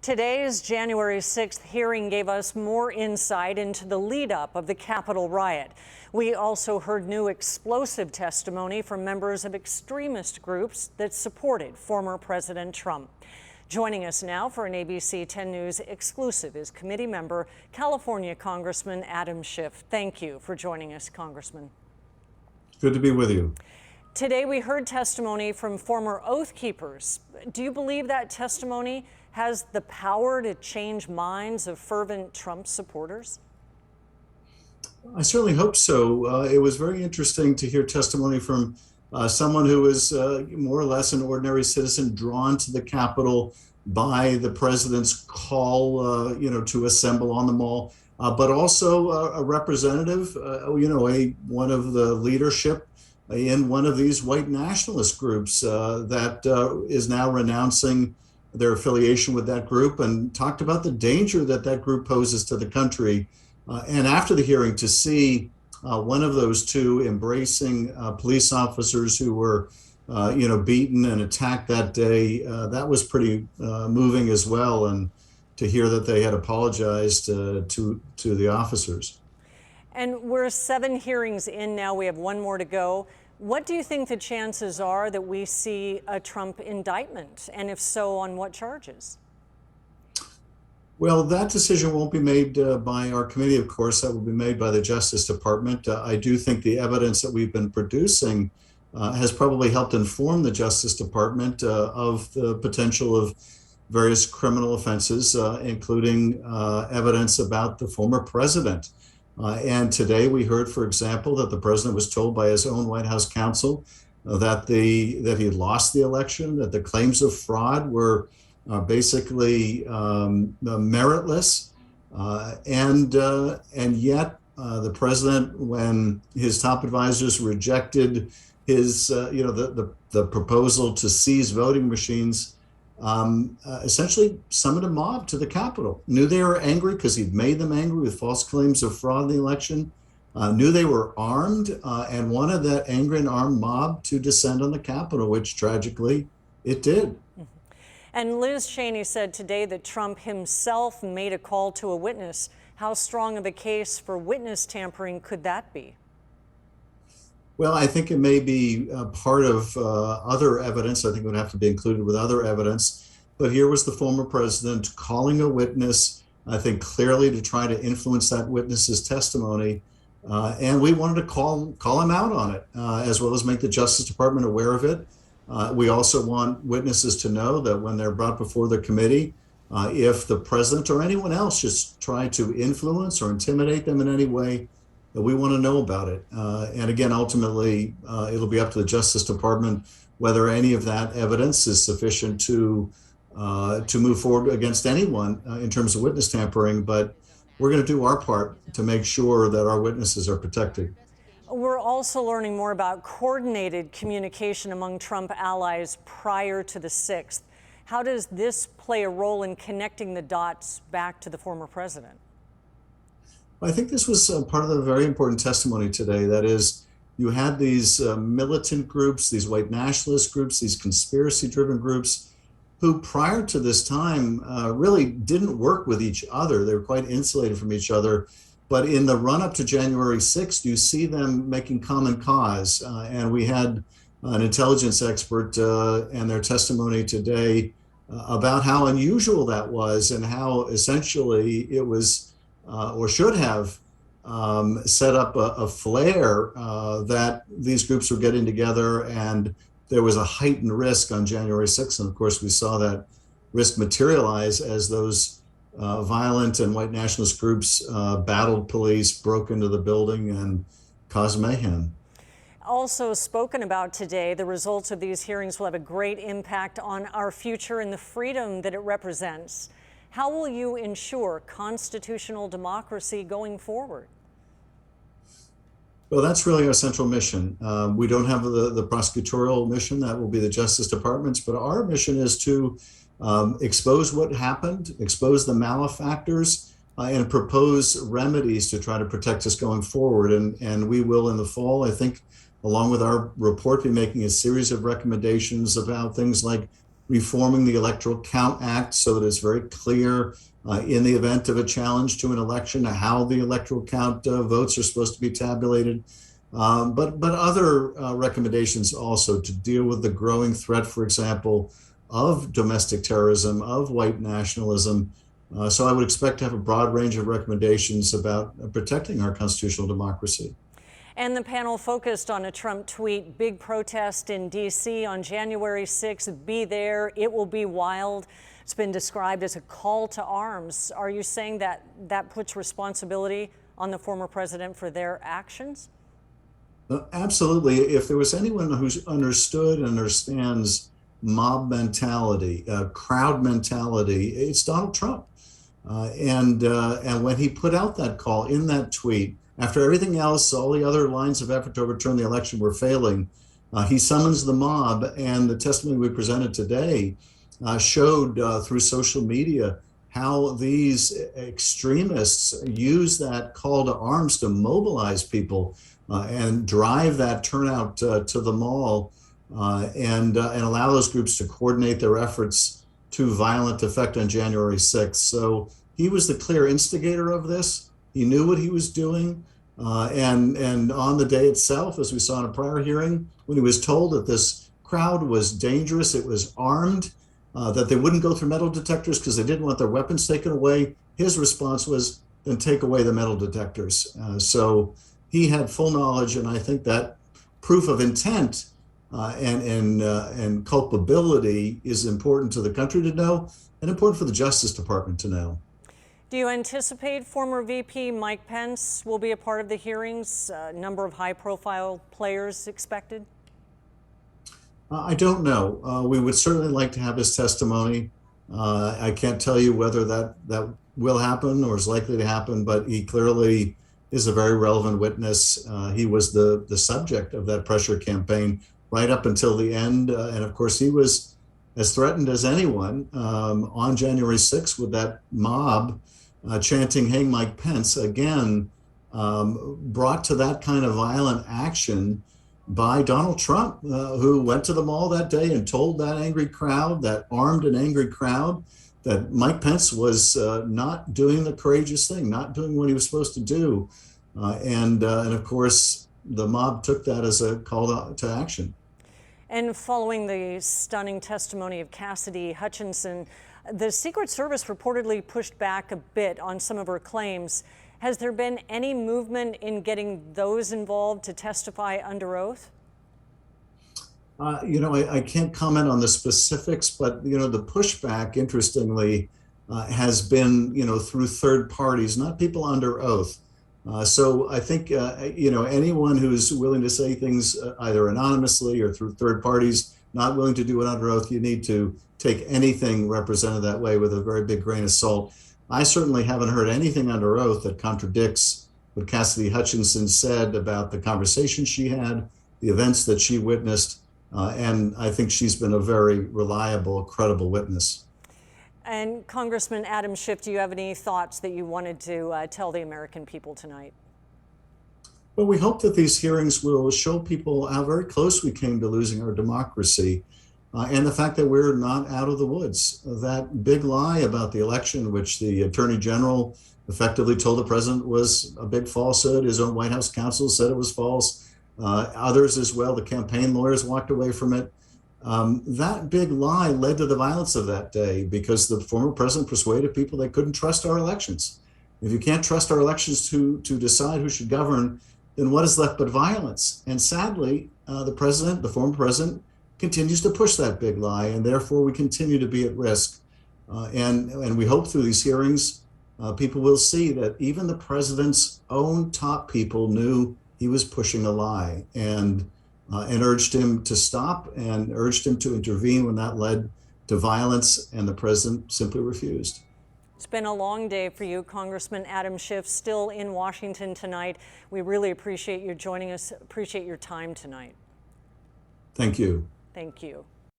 Today's January 6th hearing gave us more insight into the lead up of the Capitol riot. We also heard new explosive testimony from members of extremist groups that supported former President Trump. Joining us now for an ABC 10 News exclusive is committee member, California Congressman Adam Schiff. Thank you for joining us, Congressman. Good to be with you. Today we heard testimony from former Oath Keepers. Do you believe that testimony has the power to change minds of fervent Trump supporters? I certainly hope so. It was very interesting to hear testimony from someone who was more or less an ordinary citizen drawn to the Capitol by the president's call, to assemble on the Mall, but also a representative, one of the leadership in one of these white nationalist groups that is now renouncing their affiliation with that group, and talked about the danger that that group poses to the country. And after the hearing, to see one of those two embracing police officers who were, beaten and attacked that day, that was pretty moving as well. And to hear that they had apologized to the officers. And we're 7 hearings in now. We have 1 more to go. What do you think the chances are that we see a Trump indictment? And if so, on what charges? Well, that decision won't be made by our committee, of course. That will be made by the Justice Department. I do think the evidence that we've been producing has probably helped inform the Justice Department of the potential of various criminal offenses, including evidence about the former president. And today we heard, for example, that the president was told by his own White House counsel that he had lost the election, that the claims of fraud were basically meritless, and yet the president, when his top advisors rejected his, the proposal to seize voting machines, essentially summoned a mob to the Capitol. Knew they were angry because he'd made them angry with false claims of fraud in the election. Knew they were armed and wanted that angry and armed mob to descend on the Capitol, which tragically it did. And Liz Cheney said today that Trump himself made a call to a witness. How strong of a case for witness tampering could that be? Well, I think it may be part of other evidence. I think it would have to be included with other evidence. But here was the former president calling a witness, I think clearly to try to influence that witness's testimony. And we wanted to call him out on it, as well as make the Justice Department aware of it. We also want witnesses to know that when they're brought before the committee, if the president or anyone else just try to influence or intimidate them in any way, that we want to know about it. And again, ultimately, it'll be up to the Justice Department whether any of that evidence is sufficient to move forward against anyone in terms of witness tampering. But we're going to do our part to make sure that our witnesses are protected. We're also learning more about coordinated communication among Trump allies prior to the 6th. How does this play a role in connecting the dots back to the former president? I think this was part of the very important testimony today. That is, you had these militant groups, these white nationalist groups, these conspiracy-driven groups, who prior to this time really didn't work with each other. They were quite insulated from each other. But in the run-up to January 6th, you see them making common cause. And we had an intelligence expert and their testimony today about how unusual that was and how essentially it was or should have set up a flare that these groups were getting together, and there was a heightened risk on January 6th. And of course, we saw that risk materialize as those violent and white nationalist groups battled police, broke into the building, and caused mayhem. Also spoken about today, the results of these hearings will have a great impact on our future and the freedom that it represents. How will you ensure constitutional democracy going forward? Well, that's really our central mission. We don't have the prosecutorial mission. That will be the Justice Department's. But our mission is to expose what happened, expose the malefactors, and propose remedies to try to protect us going forward. And we will, in the fall, I think, along with our report, be making a series of recommendations about things like reforming the Electoral Count Act so that it's very clear in the event of a challenge to an election how the electoral count votes are supposed to be tabulated. But other recommendations also to deal with the growing threat, for example, of domestic terrorism, of white nationalism. So I would expect to have a broad range of recommendations about protecting our constitutional democracy. And the panel focused on a Trump tweet, big protest in D.C. on January 6th. Be there. It will be wild. It's been described as a call to arms. Are you saying that that puts responsibility on the former president for their actions? Absolutely. If there was anyone who's understood and understands mob mentality, crowd mentality, it's Donald Trump. And when he put out that call in that tweet, after everything else, all the other lines of effort to overturn the election were failing, he summons the mob, and the testimony we presented today showed through social media how these extremists use that call to arms to mobilize people and drive that turnout to the mall and allow those groups to coordinate their efforts to violent effect on January 6th. So he was the clear instigator of this. He knew what he was doing. And on the day itself, as we saw in a prior hearing, when he was told that this crowd was dangerous, it was armed, that they wouldn't go through metal detectors because they didn't want their weapons taken away, his response was, then take away the metal detectors. So he had full knowledge, and I think that proof of intent and culpability is important to the country to know and important for the Justice Department to know. Do you anticipate former VP Mike Pence will be a part of the hearings? A number of high-profile players expected? I don't know. We would certainly like to have his testimony. I can't tell you whether that will happen or is likely to happen, but he clearly is a very relevant witness. He was the subject of that pressure campaign right up until the end. And of course, he was as threatened as anyone on January 6th with that mob chanting, "Hang Mike Pence," again, brought to that kind of violent action by Donald Trump, who went to the mall that day and told that angry crowd, that armed and angry crowd, that Mike Pence was not doing the courageous thing, not doing what he was supposed to do. And of course, the mob took that as a call to action. And following the stunning testimony of Cassidy Hutchinson, the Secret Service reportedly pushed back a bit on some of her claims. Has there been any movement in getting those involved to testify under oath? I can't comment on the specifics, but, the pushback, interestingly, has been, through third parties, not people under oath. So I think, anyone who's willing to say things either anonymously or through third parties, not willing to do it under oath, you need to take anything represented that way with a very big grain of salt. I certainly haven't heard anything under oath that contradicts what Cassidy Hutchinson said about the conversation she had, the events that she witnessed, and I think she's been a very reliable, credible witness. And Congressman Adam Schiff, do you have any thoughts that you wanted to tell the American people tonight? Well, we hope that these hearings will show people how very close we came to losing our democracy and the fact that we're not out of the woods. That big lie about the election, which the Attorney General effectively told the president was a big falsehood. His own White House counsel said it was false. Others as well, the campaign lawyers walked away from it. That big lie led to the violence of that day because the former president persuaded people they couldn't trust our elections. If you can't trust our elections to decide who should govern, then what is left but violence? And sadly, the former president, continues to push that big lie, and therefore we continue to be at risk. And we hope through these hearings, people will see that even the president's own top people knew he was pushing a lie and urged him to stop and urged him to intervene when that led to violence, and the president simply refused. It's been a long day for you, Congressman Adam Schiff, still in Washington tonight. We really appreciate you joining us, appreciate your time tonight. Thank you. Thank you.